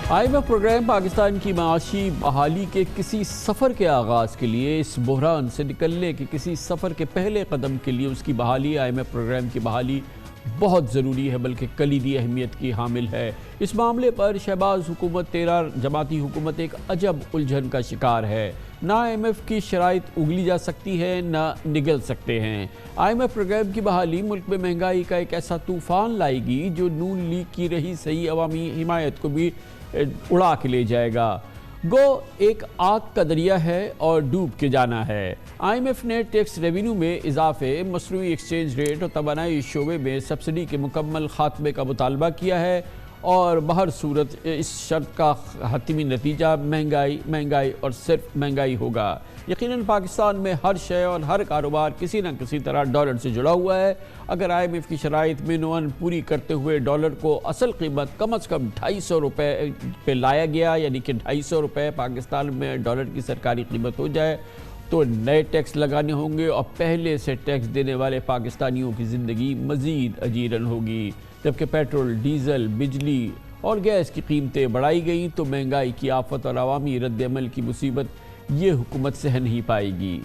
IMF programme Pakistan کی معاشی بحالی کے کسی سفر کے آغاز کے لیے، اس بحران سے نکلنے کے کسی سفر کے پہلے قدم کے لیے اس کی بحالی، IMF پروگرام کی بحالی بہت ضروری ہے، بلکہ کلیدی اہمیت کی حامل ہے۔ اس معاملے پر شہباز حکومت 13 جماعتی حکومت ایک عجب الجھن کا شکار ہے۔ نہ IMF کی شرائط اگلی جا سکتی ہے، نہ نگل سکتے ہیں۔ IMF پروگرام کی بحالی ملک میں مہنگائی کا ایک ایسا طوفان لائے گی جو نون لیگ کی رہی صحیح عوامی حمایت کو بھی اڑا کے لے جائے گا۔ گو ایک آگ کا دریا ہے اور ڈوب کے جانا ہے۔ IMF نے ٹیکس ریونیو میں اضافے، مصنوعی ایکسچینج ریٹ اور توانائی شعبے میں سبسڈی کے مکمل خاتمے کا مطالبہ کیا ہے، اور بہر صورت اس شرط کا حتمی نتیجہ مہنگائی اور صرف مہنگائی ہوگا۔ یقیناً پاکستان میں ہر شے اور ہر کاروبار کسی نہ کسی طرح ڈالر سے جڑا ہوا ہے۔ اگر IMF کی شرائط میں نون پوری کرتے ہوئے ڈالر کو اصل قیمت کم از کم 250 روپے پہ لایا گیا، یعنی کہ 250 روپے پاکستان میں ڈالر کی سرکاری قیمت ہو جائے، تو نئے ٹیکس لگانے ہوں گے اور پہلے سے ٹیکس دینے والے پاکستانیوں کی زندگی مزید اجیرن ہوگی۔ جبکہ پیٹرول، ڈیزل، بجلی اور گیس کی قیمتیں بڑھائی گئیں تو مہنگائی کی آفت اور عوامی رد عمل کی مصیبت یہ حکومت سہن نہیں پائے گی۔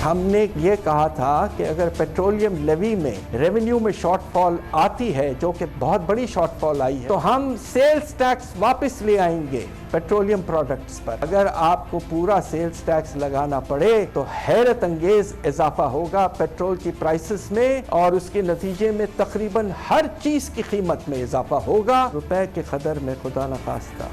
ہم نے یہ کہا تھا کہ اگر پیٹرولیم لیوی میں ریونیو میں شارٹ فال آتی ہے، جو کہ بہت بڑی شارٹ فال آئی ہے، تو ہم سیلز ٹیکس واپس لے آئیں گے پیٹرولیم پروڈکٹس پر۔ اگر آپ کو پورا سیلز ٹیکس لگانا پڑے تو حیرت انگیز اضافہ ہوگا پیٹرول کی پرائسز میں، اور اس کے نتیجے میں تقریباً ہر چیز کی قیمت میں اضافہ ہوگا۔ روپے کے قدر میں خدا نخواستہ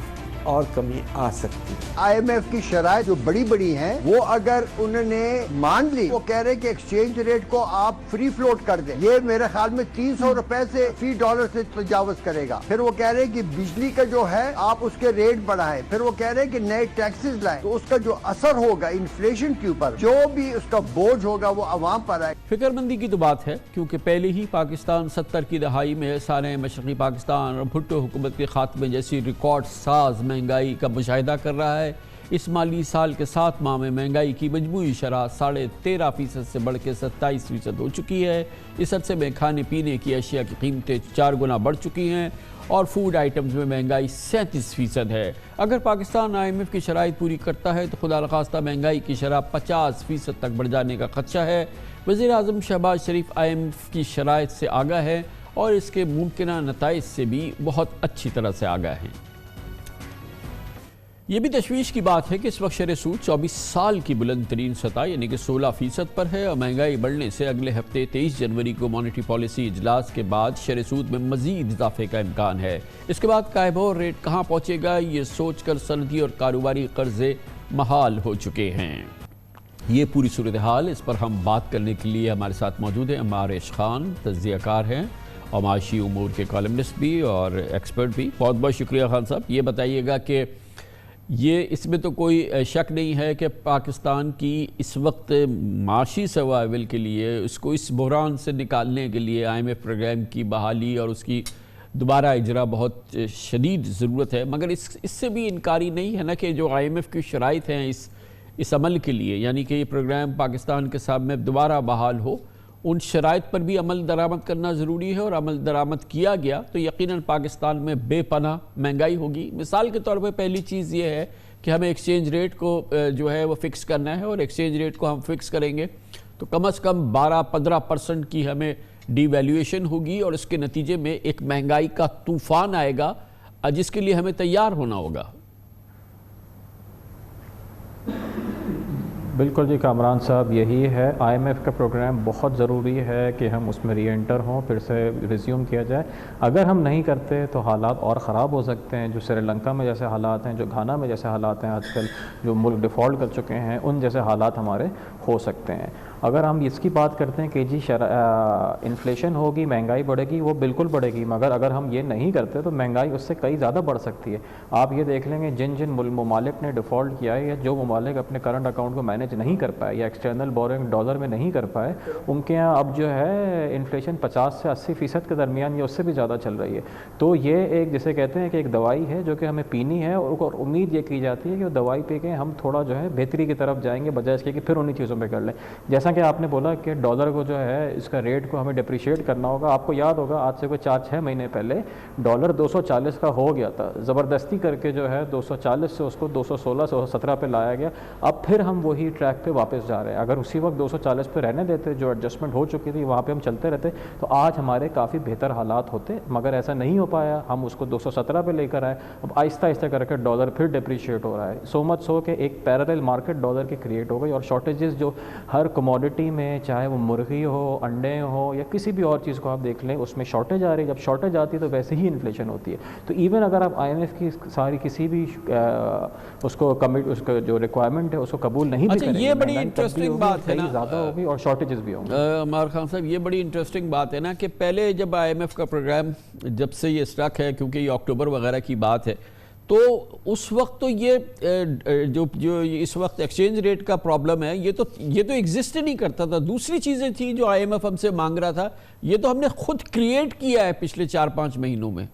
اور کمی آ سکتی۔ IMF کی شرائط جو بڑی ہیں وہ اگر انہوں نے مان لی، وہ کہہ رہے کہ ایکسچینج ریٹ کو آپ فری فلوٹ کر دیں، یہ میرے خیال میں 300 روپے سے فی ڈالر سے تجاوز کرے گا۔ پھر وہ کہہ رہے کہ بجلی کا جو ہے آپ اس کے ریٹ بڑھائیں، پھر وہ کہہ رہے کہ نئے ٹیکسز لائیں، تو اس کا جو اثر ہوگا انفلیشن کے اوپر، جو بھی اس کا بوجھ ہوگا وہ عوام پر آئے۔ فکر مندی کی تو بات ہے، کیونکہ پہلے ہی پاکستان 70 کی دہائی میں سارے مشرقی پاکستان اور بھٹو حکومت کے خاتمے جیسی ریکارڈ ساز مہنگائی کا مشاہدہ کر رہا ہے۔ اس مالی سال کے 7 ماہ میں مہنگائی کی مجموعی شرح 13.5% سے بڑھ کے 27% ہو چکی ہے۔ اس عرصے میں کھانے پینے کی اشیاء کی قیمتیں 4 گنا بڑھ چکی ہیں اور فوڈ آئٹمز میں مہنگائی 37% ہے۔ اگر پاکستان IMF کی شرائط پوری کرتا ہے تو خدا نخواستہ مہنگائی کی شرح 50% تک بڑھ جانے کا خدشہ ہے۔ وزیر اعظم شہباز شریف IMF کی شرائط سے آگاہ ہے اور اس کے ممکنہ نتائج سے بھی بہت اچھی طرح سے آگاہ ہیں۔ یہ بھی تشویش کی بات ہے کہ اس وقت شرح سود 24 سال کی بلند ترین سطح یعنی کہ 16% پر ہے، اور مہنگائی بڑھنے سے اگلے ہفتے 23 جنوری کو مانیٹری پالیسی اجلاس کے بعد شرح سود میں مزید اضافے کا امکان ہے۔ اس کے بعد قائبور ریٹ کہاں پہنچے گا، یہ سوچ کر صنعتی اور کاروباری قرضے محال ہو چکے ہیں۔ یہ پوری صورتحال، اس پر ہم بات کرنے کے لیے ہمارے ساتھ موجود ہیں عمارش خان، تجزیہ کار ہیں اور معاشی امور کے کالمنسٹ بھی اور ایکسپرٹ بھی۔ بہت بہت شکریہ خان صاحب۔ یہ بتائیے گا کہ یہ اس میں تو کوئی شک نہیں ہے کہ پاکستان کی اس وقت معاشی سروائیول کے لیے، اس کو اس بحران سے نکالنے کے لیے IMF پروگرام کی بحالی اور اس کی دوبارہ اجرا بہت شدید ضرورت ہے، مگر اس سے بھی انکاری نہیں ہے نا کہ جو IMF کی شرائط ہیں اس عمل کے لیے، یعنی کہ یہ پروگرام پاکستان کے سامنے دوبارہ بحال ہو، ان شرائط پر بھی عمل درآمد کرنا ضروری ہے، اور عمل درآمد کیا گیا تو یقیناً پاکستان میں بے پناہ مہنگائی ہوگی۔ مثال کے طور پہ پہلی چیز یہ ہے کہ ہمیں ایکسچینج ریٹ کو جو ہے وہ فکس کرنا ہے، اور ایکسچینج ریٹ کو ہم فکس کریں گے تو کم از کم 12-15% کی ہمیں ڈی ویلیویشن ہوگی، اور اس کے نتیجے میں ایک مہنگائی کا طوفان آئے گا جس کے لیے ہمیں تیار ہونا ہوگا۔ بالکل جی کامران صاحب، یہی ہے IMF کا پروگرام بہت ضروری ہے کہ ہم اس میں ری انٹر ہوں، پھر سے ریزیوم کیا جائے۔ اگر ہم نہیں کرتے تو حالات اور خراب ہو سکتے ہیں، جو سری لنکا میں جیسے حالات ہیں، جو گھانا میں جیسے حالات ہیں آج کل، جو ملک ڈیفالٹ کر چکے ہیں، ان جیسے حالات ہمارے ہو سکتے ہیں۔ اگر ہم اس کی بات کرتے ہیں کہ جی انفلیشن ہوگی، مہنگائی بڑھے گی، وہ بالکل بڑھے گی، مگر اگر ہم یہ نہیں کرتے تو مہنگائی اس سے کئی زیادہ بڑھ سکتی ہے۔ آپ یہ دیکھ لیں گے جن ممالک نے ڈیفالٹ کیا ہے، یا جو ممالک اپنے کرنٹ اکاؤنٹ کو مینیج نہیں کر پائے یا ایکسٹرنل بورنگ ڈالر میں نہیں کر پائے، ان کے یہاں اب جو ہے انفلیشن 50 سے 80% کے درمیان یا اس سے بھی زیادہ چل رہی ہے۔ تو یہ ایک جسے کہتے ہیں کہ ایک دوائی ہے جو کہ ہمیں پینی ہے، اور امید یہ کی جاتی ہے کہ وہ دوائی پی کے ہم تھوڑا جو ہے بہتری کی طرف جائیں گے، بجائے اس کے کہ پھر انہی چیزوں پہ کر لیں۔ جیسا کہ آپ نے بولا کہ ڈالر کو جو ہے اس کا ریٹ کو ہمیں ڈپریشیٹ کرنا ہوگا. آپ کو یاد ہوگا آج سے کوئی 4-6 مہینے پہلے ڈالر 240 کا ہو گیا تھا, زبردستی کر کے جو ہے 240 سے اس کو 216 217 پہ لایا گیا. اب پھر ہم وہی ٹریک پہ واپس جا رہے ہیں. اگر اسی وقت 240 پہ رہنے دیتے, جو ایڈجسٹمنٹ ہو چکی تھی وہاں پہ ہم چلتے رہتے, تو آج ہمارے کافی بہتر حالات ہوتے, مگر ایسا نہیں ہو پایا. ہم اس کو 217 پہ لے کر آئے. اب آہستہ آہستہ کر کے ڈالر پھر ڈپریشیٹ ہو رہا ہے. سو مچ سو کہ ایک پیرالل مارکیٹ ڈالر کی کریٹ ہو گئی, اور شارٹیجز جو ہر کموڈٹی میں, چاہے وہ مرغی ہو, انڈے ہو, یا کسی بھی اور چیز کو آپ دیکھ لیں, اس میں شارٹیج آ رہی ہے. جب شارٹیج آتی ہے تو ویسے ہی انفلیشن ہوتی ہے. تو ایون اگر آپ آئی ایم ایف کی ساری کسی بھی اس کو جو ریکوائرمنٹ ہے اس کو قبول نہیں بھی کریں گے, یہ بڑی انٹرسٹنگ بات ہے نا, زیادہ ہوگی اور شارٹیجز بھی ہوں گے. عمار خان صاحب, یہ بڑی انٹرسٹنگ بات ہے نا کہ پہلے جب آئی ایم ایف کا پروگرام جب سے یہ اسٹرک ہے, کیونکہ یہ اکتوبر وغیرہ کی بات ہے, تو اس وقت تو یہ جو اس وقت ایکسچینج ریٹ کا پرابلم ہے, یہ تو ایگزسٹ نہیں کرتا تھا. دوسری چیزیں تھیں جو آئی ایم ایف ہم سے مانگ رہا تھا, یہ تو ہم نے خود کریٹ کیا ہے پچھلے 4-5 مہینوں میں.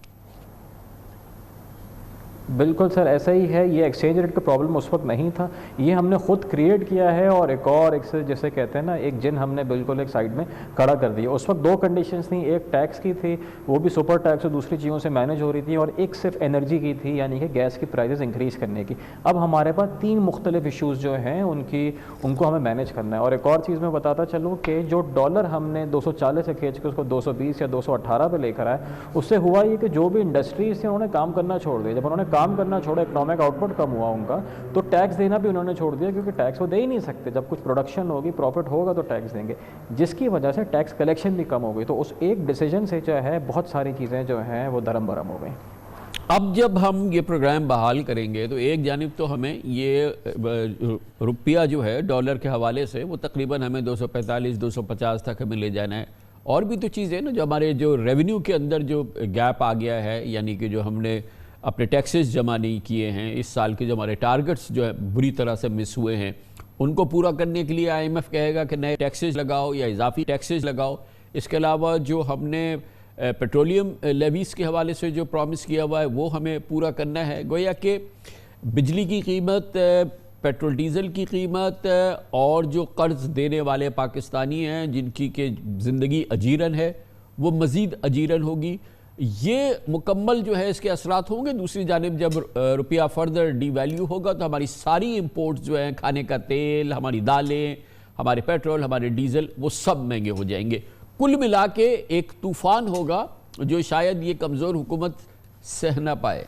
بالکل سر, ایسا ہی ہے. یہ ایکسچینج ریٹ کا پرابلم اس وقت نہیں تھا, یہ ہم نے خود کریٹ کیا ہے. اور ایک سے جیسے کہتے ہیں نا, ایک جن ہم نے بالکل ایک سائڈ میں کھڑا کر دیا. اس وقت 2 کنڈیشنز تھیں, ایک ٹیکس کی تھی, وہ بھی سپر ٹیکس اور دوسری چیزوں سے مینیج ہو رہی تھی, اور ایک صرف انرجی کی تھی, یعنی کہ گیس کی پرائزز انکریز کرنے کی. اب ہمارے پاس 3 مختلف ایشوز جو ہیں ان کو ہمیں مینیج کرنا ہے. اور ایک اور چیز میں بتاتا چلوں کہ جو ڈالر ہم نے 240 سے کھینچ کے اس کو 220 یا 218 پہ لے کر آئے, اس سے ہوا یہ کہ جو بھی انڈسٹریز تھیں انہوں نے کام کرنا چھوڑ دیا. جب انہوں نے کام کرنا چھوڑا, اکنامک آؤٹ پٹ کم ہوا ان کا, تو ٹیکس دینا بھی انہوں نے چھوڑ دیا, کیونکہ ٹیکس وہ دے ہی نہیں سکتے. جب کچھ پروڈکشن ہوگی, پروفٹ ہوگا تو ٹیکس دیں گے, جس کی وجہ سے ٹیکس کلیکشن بھی کم ہو گئی. تو اس ایک ڈیسیجن سے جو ہے بہت ساری چیزیں جو ہیں وہ درم برم ہو گئیں. اب جب ہم یہ پروگرام بحال کریں گے تو ایک جانب تو ہمیں یہ روپیہ جو ہے ڈالر کے حوالے سے وہ تقریباً ہمیں 245-250 تک ہمیں لے جانا ہے. اور بھی تو چیزیں نا, جو ہمارے جو ریونیو کے اندر جو گیپ آ گیا ہے, یعنی کہ جو ہم نے اپنے ٹیکسز جمع نہیں کیے ہیں, اس سال کے جو ہمارے ٹارگٹس جو ہے بری طرح سے مس ہوئے ہیں, ان کو پورا کرنے کے لیے آئی ایم ایف کہے گا کہ نئے ٹیکسز لگاؤ یا اضافی ٹیکسز لگاؤ. اس کے علاوہ جو ہم نے پیٹرولیم لیویز کے حوالے سے جو پرومس کیا ہوا ہے وہ ہمیں پورا کرنا ہے. گویا کہ بجلی کی قیمت, پیٹرول ڈیزل کی قیمت, اور جو قرض دینے والے پاکستانی ہیں جن کی کہ زندگی اجیرن ہے, وہ مزید اجیرن ہوگی. یہ مکمل جو ہے اس کے اثرات ہوں گے. دوسری جانب جب روپیہ فردر ڈی ویلیو ہوگا تو ہماری ساری امپورٹس جو ہیں, کھانے کا تیل, ہماری دالیں, ہمارے پیٹرول, ہمارے ڈیزل, وہ سب مہنگے ہو جائیں گے. کل ملا کے ایک طوفان ہوگا جو شاید یہ کمزور حکومت سہ نہ پائے.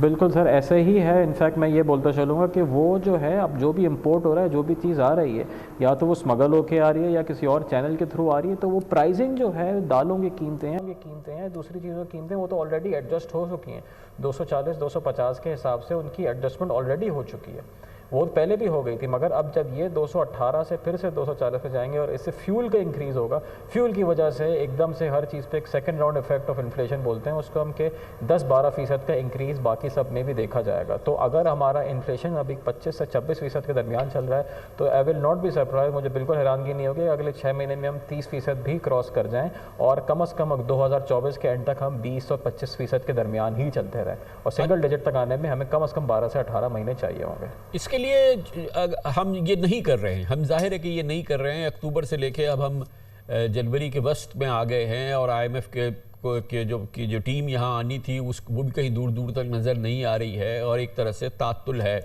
بالکل سر, ایسا ہی ہے. انفیکٹ میں یہ بولتا چلوں گا کہ وہ جو ہے اب جو بھی امپورٹ ہو رہا ہے, جو بھی چیز آ رہی ہے, یا تو وہ اسمگل ہو کے آ رہی ہے یا کسی اور چینل کے تھرو آ رہی ہے, تو وہ پرائزنگ جو ہے دالوں کی قیمتیں ہیں, دوسری چیزوں کی قیمتیں, وہ تو آلریڈی ایڈجسٹ ہو چکی ہیں. 240-250 کے حساب سے ان کی ایڈجسٹمنٹ آلریڈی ہو چکی ہے. وہ پہلے بھی ہو گئی تھی, مگر اب جب یہ 218 سے پھر سے 240 پہ جائیں گے, اور اس سے فیول کا انکریز ہوگا, فیول کی وجہ سے ایک دم سے ہر چیز پہ ایک second round effect of inflation بولتے ہیں اس کو ہم, کہ 10-12% کا انکریز باقی سب میں بھی دیکھا جائے گا. تو اگر ہمارا انفلیشن ابھی 25 سے 26% کے درمیان چل رہا ہے, تو آئی ول ناٹ بی سرپرائز, مجھے بالکل حیرانگی نہیں ہوگی اگلے 6 مہینے میں ہم 30% بھی کراس کر جائیں, اور کم از کم 2024 کے اینڈ تک ہم 20 اور 25% کے درمیان ہی چلتے رہیں, اور سنگل ڈیجٹ تک آنے میں ہمیں کم از کم 12 سے 18 مہینے چاہیے ہوں گے. اس کے لیے ہم یہ نہیں کر رہے ہیں, ہم ظاہر ہے کہ یہ نہیں کر رہے ہیں. اکتوبر سے لے کے اب ہم جنوری کے وسط میں آ گئے ہیں, اور آئی ایم ایف کے جو ٹیم یہاں آنی تھی وہ بھی کہیں دور دور تک نظر نہیں آ رہی ہے, اور ایک طرح سے تعطل ہے.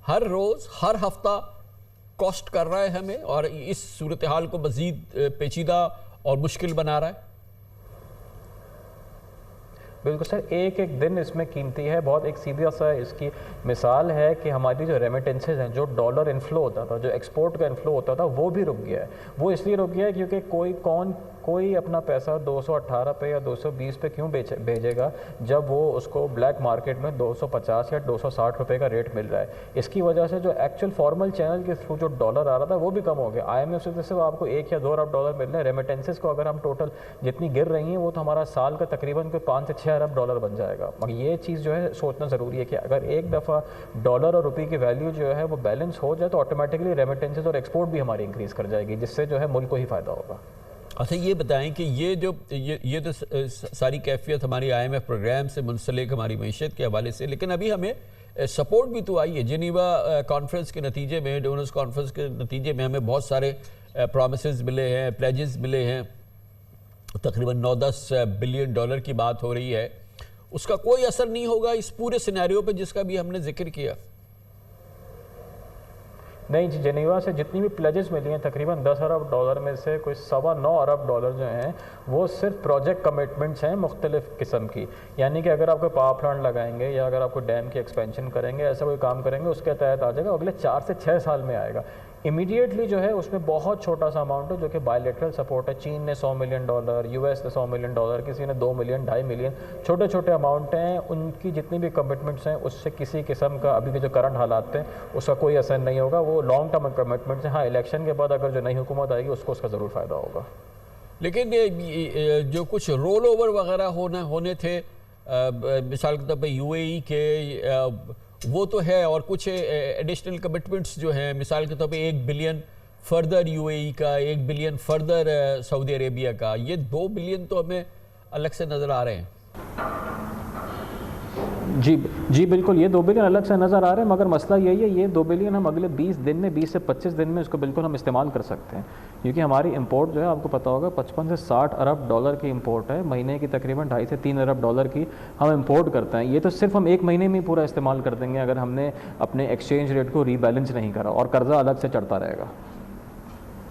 ہر روز, ہر ہفتہ کاسٹ کر رہا ہے ہمیں, اور اس صورتحال کو مزید پیچیدہ اور مشکل بنا رہا ہے. بالکل سر, ایک دن اس میں قیمتی ہے بہت. ایک سیدھا سا اس کی مثال ہے کہ ہماری جو ریمیٹنسز ہیں, جو ڈالر انفلو ہوتا تھا, جو ایکسپورٹ کا انفلو ہوتا تھا, وہ بھی رک گیا ہے. وہ اس لیے رک گیا ہے کیونکہ کوئی اپنا پیسہ 218 پہ یا 220 پہ کیوں بھیجے گا جب وہ اس کو بلیک مارکیٹ میں 250 یا 260 روپے کا ریٹ مل رہا ہے. اس کی وجہ سے جو ایکچوئل فارمل چینل کے تھرو جو ڈالر آ رہا تھا وہ بھی کم ہو گیا. آئی ایم ایف سے صرف آپ کو 1 یا 2 ارب ڈالر مل رہے ہیں. ریمیٹنسز کو اگر ہم ٹوٹل جتنی گر رہی ہیں, وہ تو ہمارا سال کا تقریباً 5 سے 6 ارب ڈالر بن جائے گا. مگر یہ چیز جو ہے سوچنا ضروری ہے کہ اگر ایک دفعہ ڈالر اور روپے کی ویلیو جو ہے وہ بیلنس ہو جائے, تو آٹومیٹکلی ریمیٹنسز اور ایکسپورٹ بھی ہماری انکریز کر جائے گی, جس سے جو ہے ملک کو ہی فائدہ ہوگا. اچھا یہ بتائیں کہ یہ تو ساری کیفیت ہماری آئی ایم ایف پروگرام سے منسلک ہماری معیشت کے حوالے سے، لیکن ابھی ہمیں سپورٹ بھی تو آئی ہے جنیوا کانفرنس کے نتیجے میں، ڈونرز کانفرنس کے نتیجے میں ہمیں بہت سارے پرومسز ملے ہیں، پلیجز ملے ہیں، تقریباً 9-10 بلین ڈالر کی بات ہو رہی ہے. اس کا کوئی اثر نہیں ہوگا اس پورے سینیریو پہ جس کا بھی ہم نے ذکر کیا؟ نہیں جی، جنیوا سے جتنی بھی پلیجز ملی ہیں تقریباً 10 ارب ڈالر میں سے کوئی 9.25 ارب ڈالر جو ہیں وہ صرف پروجیکٹ کمٹمنٹس ہیں مختلف قسم کی. یعنی کہ اگر آپ کوئی پاور پلانٹ لگائیں گے یا اگر آپ کوئی ڈیم کی ایکسپینشن کریں گے، ایسا کوئی کام کریں گے، اس کے تحت آ جائے گا، اگلے 4 سے 6 سال میں آئے گا. امیڈیٹلی جو ہے اس میں بہت چھوٹا سا اماؤنٹ ہے جو کہ بائی لیٹرل سپورٹ ہے. چین نے $100 ملین، یو ایس نے $100 ملین، کسی نے 2 ملین، 2.5 ملین، چھوٹے چھوٹے اماؤنٹ ہیں. ان کی جتنی بھی کمٹمنٹس ہیں اس سے کسی قسم کا ابھی کے جو کرنٹ حالات ہیں اس کا کوئی اثر نہیں ہوگا. وہ لانگ ٹرم کمٹمنٹس ہیں. ہاں الیکشن کے بعد اگر جو نئی حکومت آئے گی اس کو اس کا ضرور فائدہ ہوگا. لیکن جو کچھ رول اوور وغیرہ ہونے تھے مثال کے طور پہ یو اے ای کے، وہ تو ہے، اور کچھ ایڈیشنل کمٹمنٹس جو ہیں مثال کے طور پہ 1 بلین فردر یو اے ای کا، 1 بلین فردر سعودی عربیہ کا. یہ 2 بلین تو ہمیں الگ سے نظر آ رہے ہیں. جی بالکل، یہ 2 بلین الگ سے نظر آ رہے ہیں، مگر مسئلہ یہی ہے یہ 2 بلین ہم اگلے 20 دن میں، 20 سے 25 دن میں اس کو بالکل ہم استعمال کر سکتے ہیں. کیونکہ ہماری امپورٹ جو ہے آپ کو پتہ ہوگا 55 سے 60 ارب ڈالر کی امپورٹ ہے. مہینے کی تقریباً 2.5 سے 3 ارب ڈالر کی ہم امپورٹ کرتے ہیں. یہ تو صرف ہم 1 مہینے میں پورا استعمال کر دیں گے اگر ہم نے اپنے ایکسچینج ریٹ کو ری بیلنس نہیں کرا، اور قرضہ الگ سے چڑھتا رہے گا.